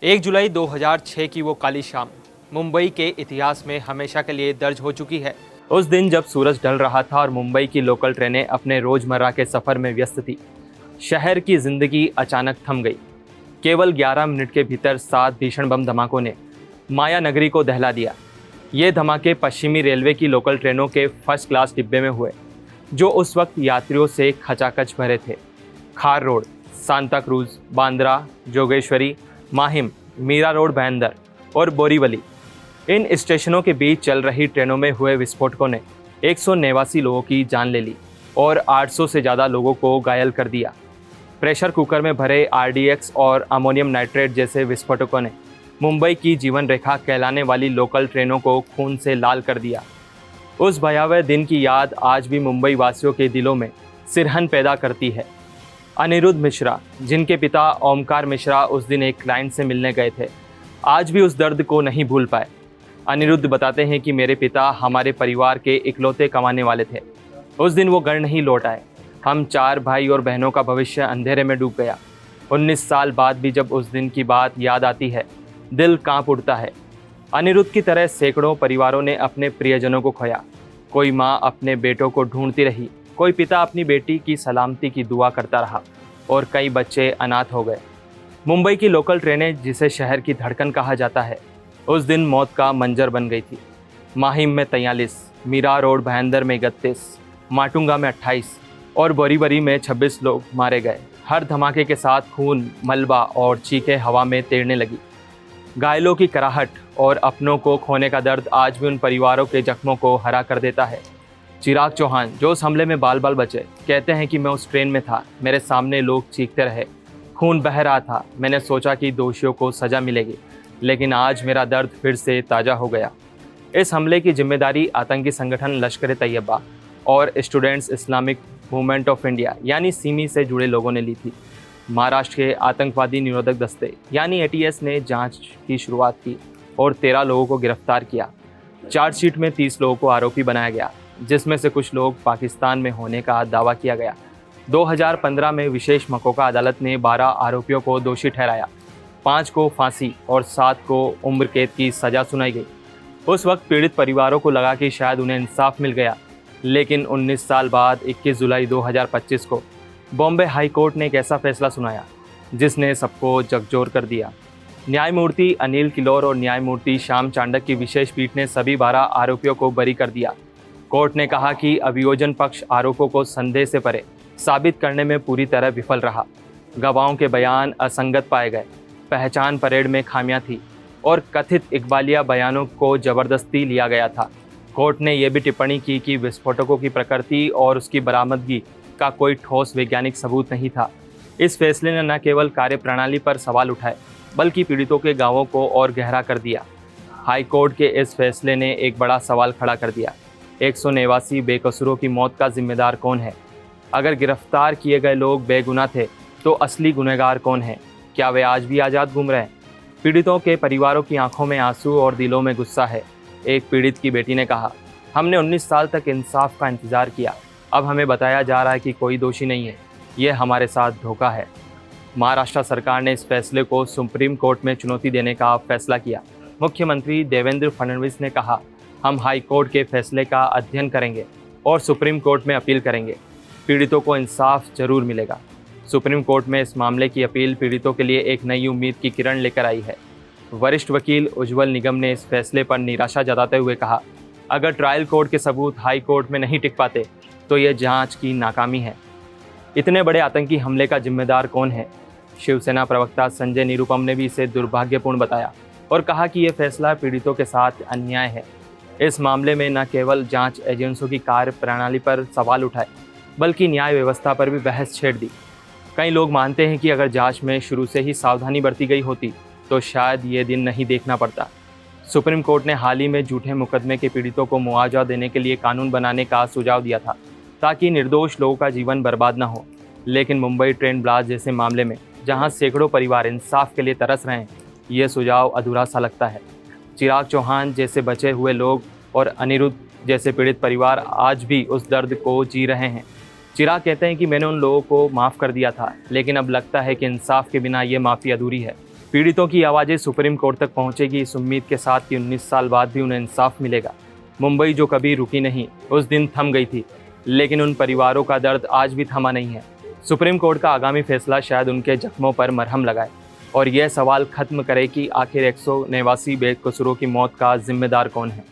1 जुलाई 2006 की वो काली शाम मुंबई के इतिहास में हमेशा के लिए दर्ज हो चुकी है। उस दिन जब सूरज ढल रहा था और मुंबई की लोकल ट्रेनें अपने रोजमर्रा के सफर में व्यस्त थी, शहर की जिंदगी अचानक थम गई। केवल 11 मिनट के भीतर 7 भीषण बम धमाकों ने माया नगरी को दहला दिया। ये धमाके पश्चिमी रेलवे की लोकल ट्रेनों के फर्स्ट क्लास डिब्बे में हुए, जो उस वक्त यात्रियों से खचाखच भरे थे। खार रोड, सांता क्रूज, बांद्रा, जोगेश्वरी, माहिम, मीरा रोड, भाईंदर और बोरीवली, इन स्टेशनों के बीच चल रही ट्रेनों में हुए विस्फोटकों ने 189 लोगों की जान ले ली और 800 से ज़्यादा लोगों को घायल कर दिया। प्रेशर कुकर में भरे आरडीएक्स और अमोनियम नाइट्रेट जैसे विस्फोटकों ने मुंबई की जीवन रेखा कहलाने वाली लोकल ट्रेनों को खून से लाल कर दिया। उस भयावह दिन की याद आज भी मुंबई वासियों के दिलों में सिरहन पैदा करती है। अनिरुद्ध मिश्रा, जिनके पिता ओमकार मिश्रा उस दिन एक क्लाइंट से मिलने गए थे, आज भी उस दर्द को नहीं भूल पाए। अनिरुद्ध बताते हैं कि मेरे पिता हमारे परिवार के इकलौते कमाने वाले थे। उस दिन वो घर नहीं लौट आए। हम 4 भाई और बहनों का भविष्य अंधेरे में डूब गया। 19 साल बाद भी जब उस दिन की बात याद आती है, दिल कांप उठता है। अनिरुद्ध की तरह सैकड़ों परिवारों ने अपने प्रियजनों को खोया। कोई माँ अपने बेटों को ढूंढती रही, कोई पिता अपनी बेटी की सलामती की दुआ करता रहा और कई बच्चे अनाथ हो गए। मुंबई की लोकल ट्रेनें, जिसे शहर की धड़कन कहा जाता है, उस दिन मौत का मंजर बन गई थी। माहिम में 43, मीरा रोड भाईंदर में 31, माटुंगा में 28 और बोरीवली में 26 लोग मारे गए। हर धमाके के साथ खून, मलबा और चीखें हवा में तैरने लगी। घायलों की कराहट और अपनों को खोने का दर्द आज भी उन परिवारों के जख्मों को हरा कर देता है। चिराग चौहान, जो उस हमले में बाल बाल बचे, कहते हैं कि मैं उस ट्रेन में था, मेरे सामने लोग चीखते रहे, खून बह रहा था। मैंने सोचा कि दोषियों को सज़ा मिलेगी, लेकिन आज मेरा दर्द फिर से ताज़ा हो गया। इस हमले की जिम्मेदारी आतंकी संगठन लश्कर-ए-तैयबा और students Islamic movement of India यानी सिमी से जुड़े लोगों ने ली थी। महाराष्ट्र के आतंकवादी निरोधक दस्ते यानी एटीएस ने जांच की शुरुआत की और 13 लोगों को गिरफ्तार किया। चार्जशीट में 30 लोगों को आरोपी बनाया गया, जिसमें से कुछ लोग पाकिस्तान में होने का दावा किया गया। 2015 में विशेष मकोका अदालत ने 12 आरोपियों को दोषी ठहराया। 5 को फांसी और 7 को उम्र कैद की सज़ा सुनाई गई। उस वक्त पीड़ित परिवारों को लगा कि शायद उन्हें इंसाफ मिल गया, लेकिन 19 साल बाद 21 जुलाई 2025 को बॉम्बे हाई कोर्ट ने एक ऐसा फैसला सुनाया जिसने सबको झकझोर कर दिया। न्यायमूर्ति अनिल किलोर और न्यायमूर्ति श्याम चांडक की विशेष पीठ ने सभी 12 आरोपियों को बरी कर दिया। कोर्ट ने कहा कि अभियोजन पक्ष आरोपों को संदेह से परे साबित करने में पूरी तरह विफल रहा। गवाहों के बयान असंगत पाए गए, पहचान परेड में खामियां थी और कथित इकबालिया बयानों को जबरदस्ती लिया गया था। कोर्ट ने यह भी टिप्पणी की कि विस्फोटकों की प्रकृति और उसकी बरामदगी का कोई ठोस वैज्ञानिक सबूत नहीं था। इस फैसले ने न केवल कार्यप्रणाली पर सवाल उठाए, बल्कि पीड़ितों के गांवों को और गहरा कर दिया। हाई कोर्ट के इस फैसले ने एक बड़ा सवाल खड़ा कर दिया। 189 बेकसूरों की मौत का जिम्मेदार कौन है? अगर गिरफ्तार किए गए लोग बेगुनाह थे, तो असली गुनहगार कौन है? क्या वे आज भी आज़ाद घूम रहे हैं? पीड़ितों के परिवारों की आंखों में आंसू और दिलों में गुस्सा है। एक पीड़ित की बेटी ने कहा, हमने 19 साल तक इंसाफ का इंतजार किया, अब हमें बताया जा रहा है कि कोई दोषी नहीं है। ये हमारे साथ धोखा है। महाराष्ट्र सरकार ने इस फैसले को सुप्रीम कोर्ट में चुनौती देने का फैसला किया। मुख्यमंत्री देवेंद्र फडणवीस ने कहा, हम हाई कोर्ट के फैसले का अध्ययन करेंगे और सुप्रीम कोर्ट में अपील करेंगे। पीड़ितों को इंसाफ जरूर मिलेगा। सुप्रीम कोर्ट में इस मामले की अपील पीड़ितों के लिए एक नई उम्मीद की किरण लेकर आई है। वरिष्ठ वकील उज्ज्वल निगम ने इस फैसले पर निराशा जताते हुए कहा, अगर ट्रायल कोर्ट के सबूत हाई कोर्ट में नहीं टिक पाते तो यह जांच की नाकामी है। इतने बड़े आतंकी हमले का जिम्मेदार कौन है? शिवसेना प्रवक्ता संजय निरुपम ने भी इसे दुर्भाग्यपूर्ण बताया और कहा कि यह फैसला पीड़ितों के साथ अन्याय है। इस मामले में न केवल जांच एजेंसियों की कार्य प्रणाली पर सवाल उठाए, बल्कि न्याय व्यवस्था पर भी बहस छेड़ दी। कई लोग मानते हैं कि अगर जांच में शुरू से ही सावधानी बरती गई होती तो शायद ये दिन नहीं देखना पड़ता। सुप्रीम कोर्ट ने हाल ही में झूठे मुकदमे के पीड़ितों को मुआवजा देने के लिए कानून बनाने का सुझाव दिया था, ताकि निर्दोष लोगों का जीवन बर्बाद न हो। लेकिन मुंबई ट्रेन ब्लास्ट जैसे मामले में, जहां सैकड़ों परिवार इंसाफ के लिए तरस रहे हैं, ये सुझाव अधूरा सा लगता है। चिराग चौहान जैसे बचे हुए लोग और अनिरुद्ध जैसे पीड़ित परिवार आज भी उस दर्द को जी रहे हैं। चिराग कहते हैं कि मैंने उन लोगों को माफ़ कर दिया था, लेकिन अब लगता है कि इंसाफ के बिना ये माफ़ी अधूरी है। पीड़ितों की आवाज़ें सुप्रीम कोर्ट तक पहुंचेगी, इस उम्मीद के साथ कि 19 साल बाद भी उन्हें इंसाफ मिलेगा। मुंबई जो कभी रुकी नहीं, उस दिन थम गई थी, लेकिन उन परिवारों का दर्द आज भी थमा नहीं है। सुप्रीम कोर्ट का आगामी फैसला शायद उनके जख्मों पर मरहम लगाए और यह सवाल खत्म करे कि आखिर 189 बेकसूरों की मौत का जिम्मेदार कौन है।